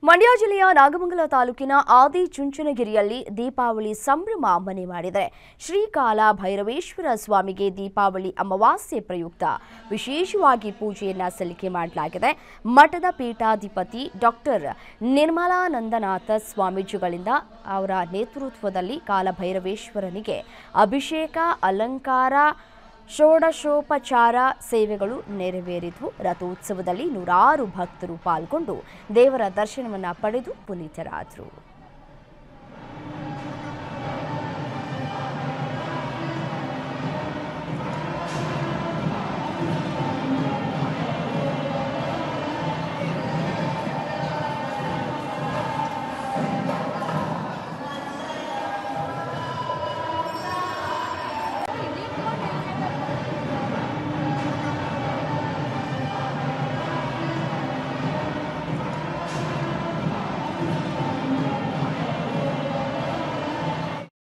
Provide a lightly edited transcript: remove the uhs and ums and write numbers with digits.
ಮಂಡ್ಯ ಜಿಲ್ಲೆಯ ನಾಗಮಂಗಲ ತಾಲೂಕಿನ ಆದಿಚುಂಚನಗಿರಿಯಲ್ಲಿ ದೀಪಾವಳಿ ಸಂಭ್ರಮ ಮನೆ ಮಾಡಿದೆ. ಶ್ರೀಕಾಲ ಭೈರವೇಶ್ವರ ಸ್ವಾಮಿಗೆ ದೀಪಾವಳಿ ಅಮಾವಾಸ್ಯೆ ಪ್ರಯುಕ್ತ ವಿಶೇಷವಾಗಿ ಪೂಜೆಯನ್ನ ಸಲ್ಲಿಕೆ ಮಾಡಲಾಗಿದೆ. ಮಠದ ಪೀಠಾಧಿಪತಿ ಡಾಕ್ಟರ್ ನಿರ್ಮಲಾನಂದನಾಥ ಸ್ವಾಮೀಜಿಗಳಿಂದ ಅವರ ನೇತೃತ್ವದಲ್ಲಿ ಕಾಲಭೈರವೇಶ್ವರನಿಗೆ ಅಭಿಷೇಕ, ಅಲಂಕಾರ, ಷೋಡಶೋಪಚಾರ ಸೇವೆಗಳು ನೆರವೇರಿದವು. ರಥೋತ್ಸವದಲ್ಲಿ ನೂರಾರು ಭಕ್ತರು ಪಾಲ್ಗೊಂಡು ದೇವರ ದರ್ಶನವನ್ನು ಪಡೆದು ಪುನೀತರಾದರು.